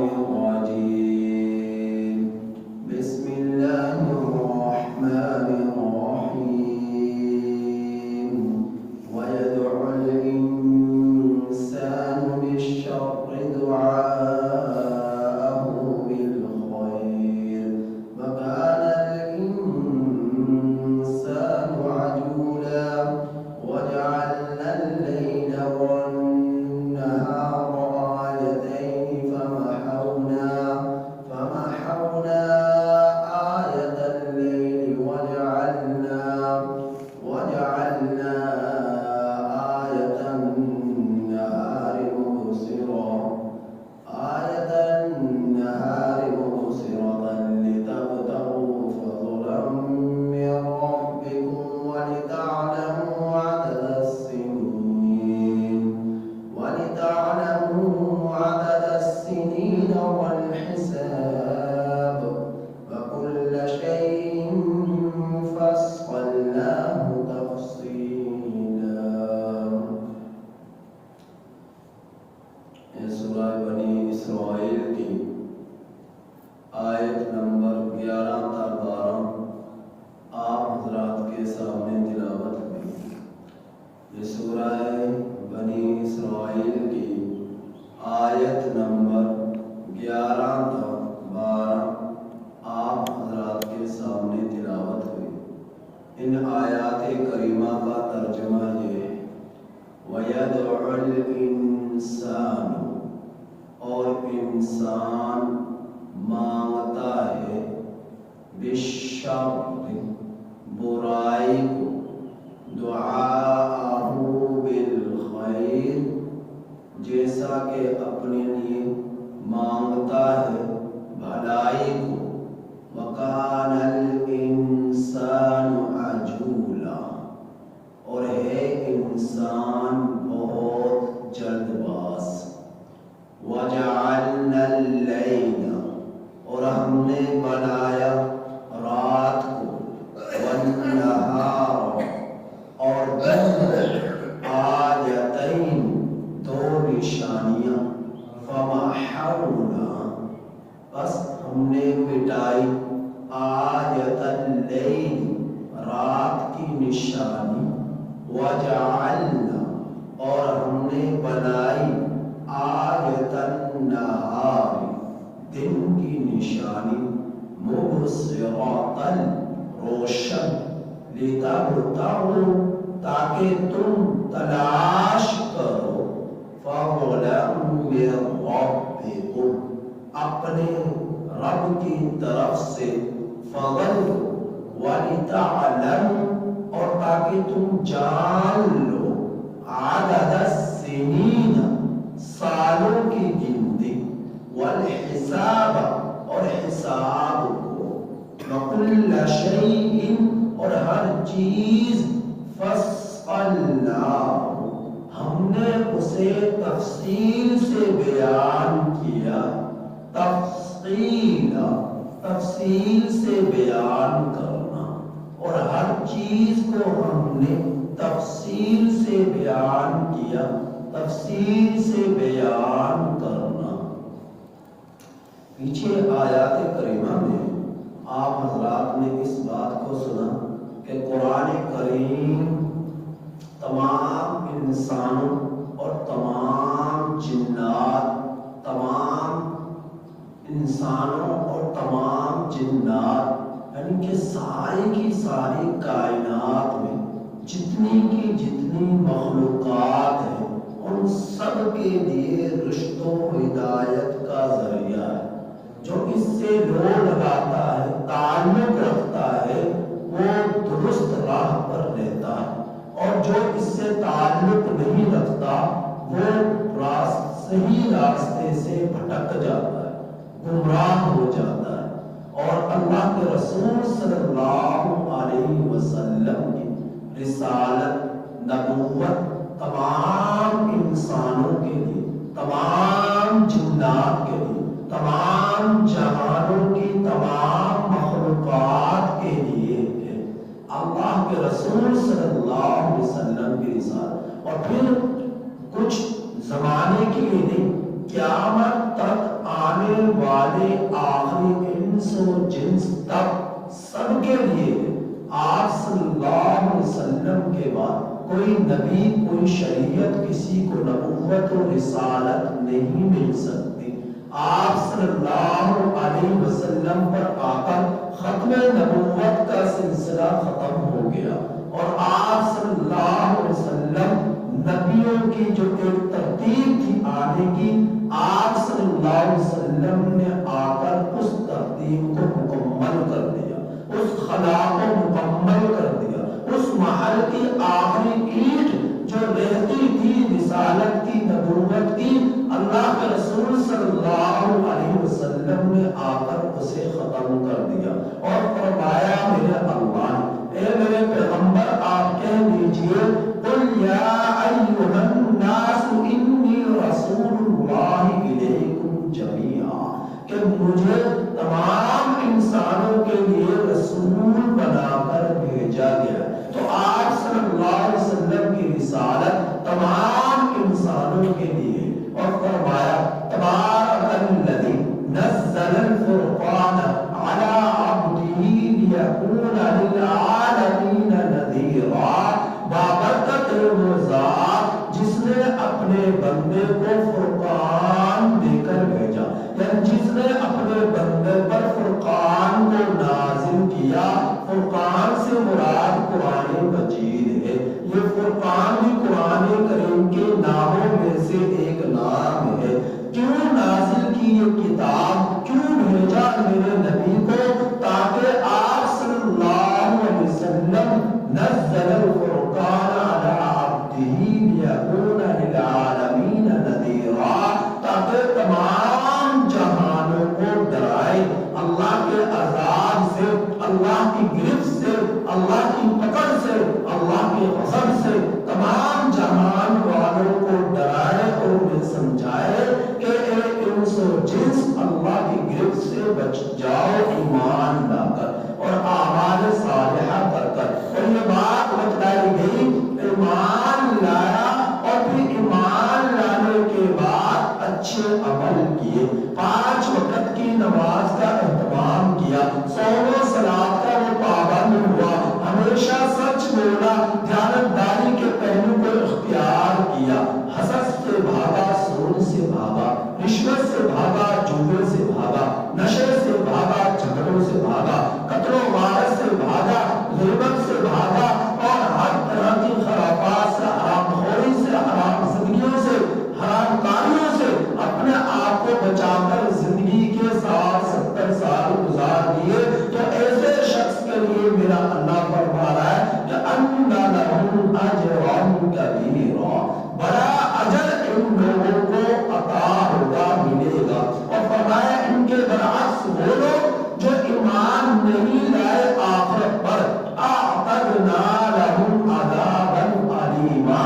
الرجيم بسم الله الرحمن الرحيم ويدعو الإنسان بالشر دعاءه بالخير وكان الإنسان عجولا وجعلنا الليل والنهار آيتين فمحونا آية الليل وجعلنا آية النهار مبصرة لتبتغوا فضلا من ربكم ولتعلموا عدد السنين والحساب وكل شيء فصلناه تفصيلا. سورہ بنی اسرائیل کی آیت نمبر 11 تا 12 آپ حضرات کے سامنے تلاوت ہوئی. یہ سورہ بنی اسرائیل کی آیت نمبر 11 تا 12 آپ حضرات کے سامنے تلاوت ہوئی. ان آیات کریمہ کا ترجمہ یہ ہے وَيَدْعُ الْإِنسَانُ اور انسان مانگتا ہے بالشر برائی کو دعاءہ بالخیر جیسا کہ اپنے لیے مانگتا ہے بھلائی کو. وَكَانَ الْإِنسَانُ عَجُولًا اور ہے انسان بہت جلد باز. وَجَعَلْنَا اللَّيْلَ اور ہم نے بنایا رات کو وَالنَّهَارَ اور دن آیتین دو نشانیاں فَمَحَوْنَا بس ہم نے مٹائی آیت اللیل رات کی نشانی وَجَعَلْنَا اور ہم نے بنائی آیت النہار دن کی نشانی مبصرۃ روشن لتبتغوا تاکہ تم تلاش کرو فضلا من ربکم اپنے رب کی طرف سے فضل ولتعلموا اور تاکہ تم جان لو عدد السنین سالوں کی گنتی والحساب اور حساب کو وکل شیء اور ہر چیز فصلناہ ہم نے اسے تفصیل سے بیان کیا. تفصیل سے بیان کرنا اور ہر چیز کو ہم نے تفصیل سے بیان کیا. تفصیل سے بیان کرنا. پیچھے آیات کریمہ میں آپ حضرات نے اس بات کو سنا کہ قرآن کریم تمام انسانوں اور تمام جنات یعنی کہ ساری کی ساری کائنات میں جتنی مخلوقات ہیں ان سب کے لیے رشد و ہدایت کا ذریعہ ہے. جو اس سے لو لگاتا ہے تعلق رکھتا ہے وہ درست راہ پر رہتا ہے اور جو اس سے تعلق نہیں رکھتا وہ صحیح راستے سے بھٹک جاتا ہے گمراہ ہو جاتا ہے. اور اللہ کے رسول صلی اللہ علیہ وسلم کی رسالت نبوت تمام انسانوں کے لیے تمام جنات کے لیے تمام جہانوں کی تمام مخلوقات کے لیے ہے. اللہ کے رسول صلی اللہ علیہ وسلم کی رسالت اور پھر کچھ زمانے کے لیے نہیں قیامت تک آنے آنے والے آخری انس و جنس تک سب کے لیے آپ صلی اللہ علیہ وسلم کے بعد کوئی نبی کوئی شریعت کسی کو نبوت و رسالت نہیں مل سکتی۔ آپ صلی اللہ علیہ وسلم پر آ کر ختم نبوت کا سلسلہ ختم ہو گیا، اور آپ صلی اللہ علیہ وسلم نبیوں کی جو ایک ترتیب تھی آنے کی، آپ صلی اللہ علیہ وسلم نے آ کر اس ترتیب کو مکمل کر دیا، اس خلا کو مکمل کر دیا۔ اس محل کی آخری اینٹ جو رہتی تھی رسالت کی نبوت کی، اللہ کے رسول صلی اللہ علیہ وسلم نے آ کر اسے ختم کر دیا، اور فرمایا میرے اللہ نے، اے میرے پیغمبر آپ کہہ دیجئے قل یا ایھا الناس انی رسول اللہ الیکم جمیعا، کہ مجھے تمام انسانوں کے لیے رسول بنا کر بھیجا گیا۔ تو آپ صلی اللہ علیہ وسلم کی رسالت تمام انسانوں کے لیے، اور فرمایا تبارک الذی نزل الفرقان علی عبدہ لیکون للعالمین نذیرا، بابرکت وہ ذات جس نے اپنے بندے کو فرقان دے کر بھیجا، یعنی جس نے اپنے بندے پر فرقان کو نازل کیا۔ فرقان سے مراد قرآن مجید ہے، یہ فرقان بھی قرآن کریم کے ناموں میں سے ایک نام ہے۔ کیوں نازل کی یہ کتاب، کیوں بھیجا میرے نبی کو، تاکہ آپ صلی اللہ علیہ وسلم نزل الفرقان علی عبدہ لیکون للعالمین نذیرا، تاکہ تمام جہانوں کو ڈرائے اللہ کے عذاب سے، اللہ کی گرفت سے، اللہ کی پکڑ سے، اللہ کے غضب سے، تمام جہان والوں کو ڈرائے اور انہیں سمجھائے کہ اے انس و جنس اللہ کی گرفت سے بچ جاؤ ایمان لا کر اور اعمال صالحہ کر کر۔ اور یہ بات بتلائی گئی، ایمان لایا اور پھر ایمان لانے کے بعد اچھے عمل کیے، 5 وقت کی نماز کا اہتمام کیا، صوم و صلاۃ کا وہ پابند ہوا، ہمیشہ سچ بولا، دیانتداری کے پہلو کو اختیار کیا، حسد سے بھاگا، سود سے بھاگا، رشوت سے بھاگا، جوے سے بھاگا، نشے سے بھاگا، جھگڑوں سے بھاگا، قتل و غارت سے بھاگا، غیبت سے بھاگا، اور ہر طرح کی خرافات سے، حرام خوری سے، حرام زندگیوں سے، حرام کاریوں سے اپنے آپ کو بچا کر زندگی کے 60-70 سال گزار دیے۔ تو ایسے شخص کے لیے میرا اللہ فرما رہا ہے کہ ان لہم اجرا کبیرا، بڑا اجر ان لوگوں کو عطا ہوگا، ملے گا۔ اور فرمایا ان کے برعکس وہ لوگ جو ایمان نہیں لائے آخرت پر، اعتدنا لہم عذابا علیما،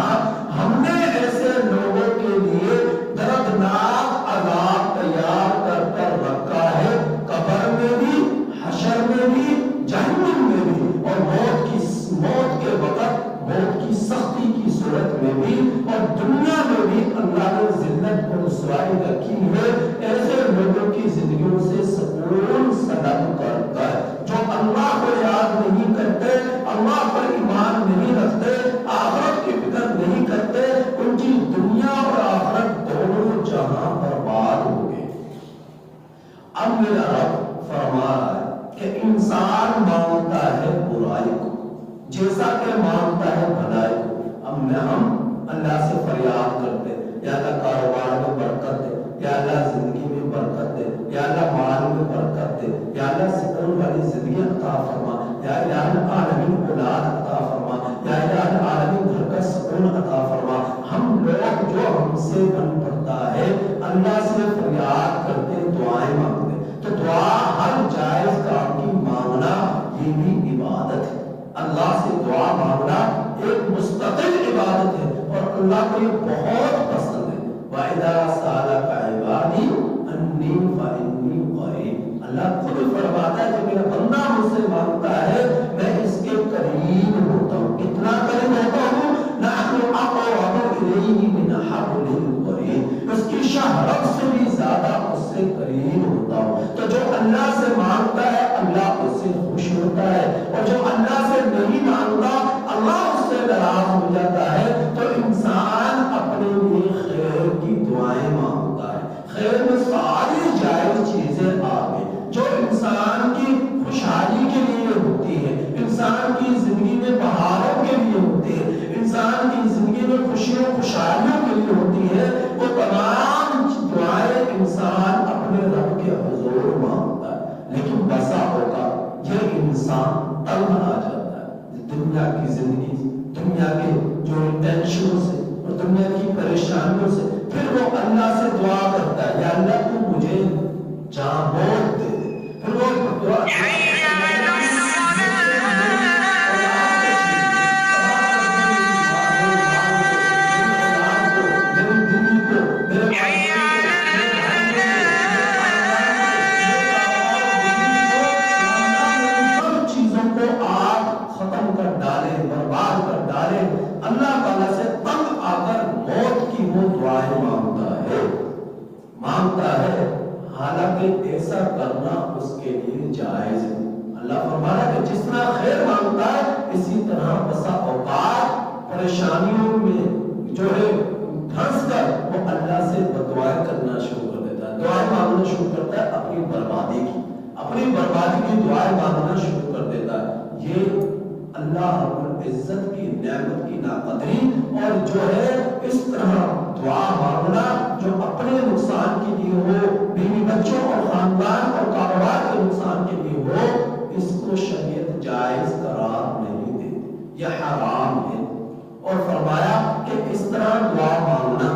ہم نے ایسے لوگوں کے لیے دردناک عذاب تیار کر کر رکھا ہے، قبر میں بھی، حشر میں بھی، جہنم میں بھی، اور موت کے وقت موت کی سختی کی صورت میں بھی، اور دنیا میں بھی اللہ نے ذلت اور رسوائی رکھی ہے ایسے لوگوں کی زندگیوں سے سکون سلب کر کر، جو اللہ کو یاد نہیں کرتے، اللہ پر ایمان نہیں رکھتے، آخرت کی فکر نہیں کرتے، ان کی دنیا اور آخرت دونوں جہاں برباد ہو گئے۔ اب میرا رب فرما رہا ہے کہ انسان مانتا ہے برائی کو جیسا کہ مانتا ہے بھلائی کو۔ اب ہم اللہ سے فریاد کرتے، یا اللہ کاروبار میں برکت دے، یا اللہ زندگی میں برکت دے، یا اللہ مال میں برکت دے، یا اللہ سکون والی زندگی عطا فرما، یا الہ العالمین اولاد عطا فرما، یا الہ العالمین گھر کا سکون عطا فرما۔ ہم لوگ جو ہم سے بن پڑتا ہے اللہ سے فریاد کرتے، دعائیں مانگتے، تو دعا ہر جائز کام کی مانگنا یہ بھی عبادت ہے۔ اللہ سے دعا مانگنا ایک مستقل عبادت ہے، اور اللہ کو یہ بہت پسند ہے۔ وَإِذَا سَأَلَكَ عِبَادِي أَنِّي فَإِنِّي قَرِيبٌ، اللہ خود فرماتا ہے کہ میرا بندہ مجھ سے مانگتا ہے میں اس کے قریب ہوتا ہوں، کتنا قریب ہوتا ہوں، نَحْنُ أَقْرَبُ إِلَيْهِ مِنْ حَبْلِ الْوَرِيدِ، اس کی شاہ رگ سے بھی زیادہ اس سے قریب انسان اپنے رب کے حضور مانگتا ہے، لیکن بسا ہوگا یہ انسان تنگ آ جاتا ہے دنیا کی زندگی، دنیا کے جو ٹینشنوں سے اور دنیا کی پریشانیوں سے، پھر وہ اللہ سے دعا کرتا ہے یا اللہ تو مجھے جان موت دے دے، پھر وہ دعا اللہ تعالیٰ سے تنگ آ کر موت کی وہ دعائیں مانگتا ہے، حالانکہ ایسا کرنا اس کے لیے جائز ہے۔ اللہ فرمانا کہ جس طرح خیر مانگتا ہے اسی طرح بسا اوقات پریشانیوں میں جو ہے پھنس کر وہ اللہ سے بدعائیں کرنا شروع کر دیتا ہے، دعائیں مانگنا شروع کرتا ہے اپنی بربادی کی دعائیں مانگنا شروع کر دیتا ہے۔ یہ اللہ رب العزت کی نعمت کی ناقدری اور جو ہے اس طرح دعا مانگنا جو اپنے نقصان کے لیے ہو، بیوی بچوں اور خاندان اور کاروبار کے نقصان کے لیے ہو، اس کو شریعت جائز قرار نہیں دیتی، یہ حرام ہے۔ اور فرمایا کہ اس طرح دعا مانگنا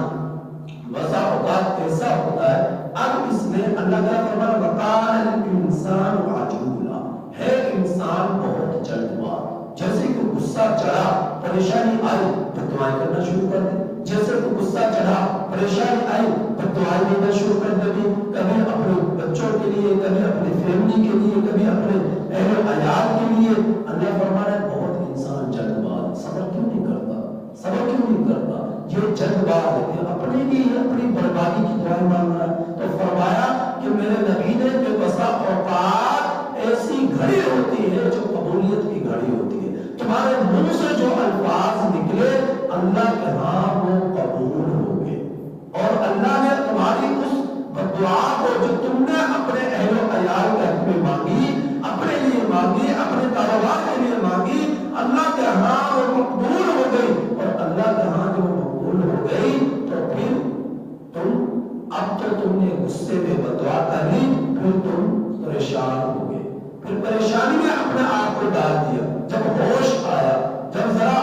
بسا اوقات ایسا ہوتا ہے، اب اس میں اللہ تعالیٰ فرمایا وَقَالَ الْإِنسَانُ عَجُولًا، ہے انسان بہت جلد باز، جیسے کہ غصہ چڑھا پریشانی آئی تو دعائیں کرنا شروع کر دیں، جیسے کہ غصہ چڑھا پریشانی آئی تو دعائیں دینا شروع کر دیں، کبھی اپنے بچوں کے لیے، کبھی اپنے فیملی کے لیے، کبھی اپنے اہل و عیال کے لیے۔ اللہ فرما رہا ہے بہت انسان جلد باز، صبر کیوں نہیں کرتا، صبر کیوں نہیں کرتا، یہ جلد باز ہے، اپنے لیے اپنی بربادی کی دعائیں مانگ رہا ہے۔ تو فرمایا کہ میرے نبی نے بے بسا اوقات ایسی گھڑی ہوتی ہے جو قبولیت کی گھڑی ہوتی ہے، تمہارے منہ سے جو الفاظ نکلے اللہ کے ہاں وہ قبول ہو گئے، اور اللہ نے تمہاری اس دعا کو جو تم نے اپنے اہل و عیال کے حق میں مانگی، اپنے لیے مانگی، اپنے کاروبار کے لیے مانگی، اللہ کے ہاں وہ مقبول ہو گئی، اور اللہ کے ہاں جو مقبول ہو گئی تو پھر اب تو تم نے غصے میں بدعا کر لی، پھر تم پریشان ہو گئے، پھر پریشانی میں اپنے آپ کو ڈال دیا۔ جب ہوش آیا، جب ذرا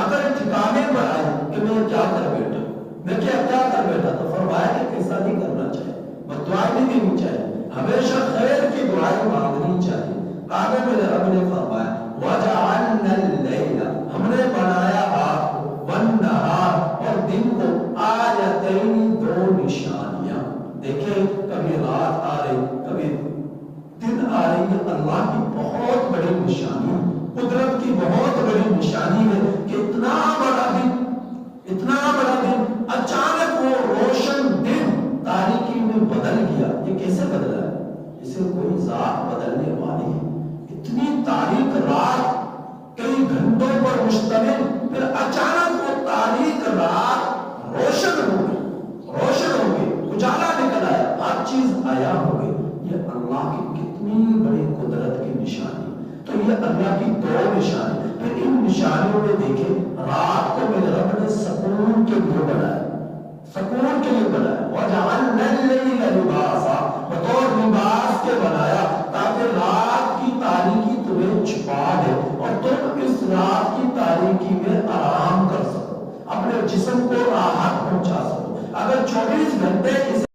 اگر ٹھکانے پر آئی کہ میں کیا کر بیٹھا، میں کیا کر بیٹھا، تو فرمایا کہ ایسا نہیں کرنا چاہیے، بدعائیں نہیں دینی چاہیے، ہمیشہ خیر کی دعائیں مانگنی چاہیے۔ آگے میرے رب نے فرمایا وَجَعَلْنَا اللَّيْلَ، ہم نے بنایا رات کو، وَالنَّهَارَ، اور دن کو، آیتین، دو نشانیاں۔ دیکھیں کبھی رات آ رہی، کبھی دن آ رہی ہے، اللہ کی بہت بڑی نشانی، قدرت کی بہت بڑی نشانی ہے کہ اتنا بڑا دن اچانک وہ روشن دن تاریکی میں بدل گیا۔ یہ کیسے بدلا ہے؟ اسے کوئی ذات بدلنے والی ہے۔ اتنی تاریک رات کئی گھنٹوں پر مشتمل، پھر اچانک وہ تاریک رات روشن ہو گئی، اجالا نکل آیا، ہر چیز عیاں ہو گئی۔ یہ اللہ کی کتنی بڑی قدرت کی نشانی، تو یہ اللہ کی دو نشانی۔ پھر ان نشانیوں میں دیکھیں رات کو میرے رب نے سکون کے لیے بنایا، سکون کے لیے بنایا، وَجَعَلْنَا اللَّيْلَ لِبَاسًا، بطور لباس کے بنایا تاکہ رات کی تاریکی تمہیں چھپا دے اور تم اس رات کی تاریکی میں آرام کر سکو، اپنے جسم کو راحت پہنچا سکو۔ اگر 24 گھنٹے اس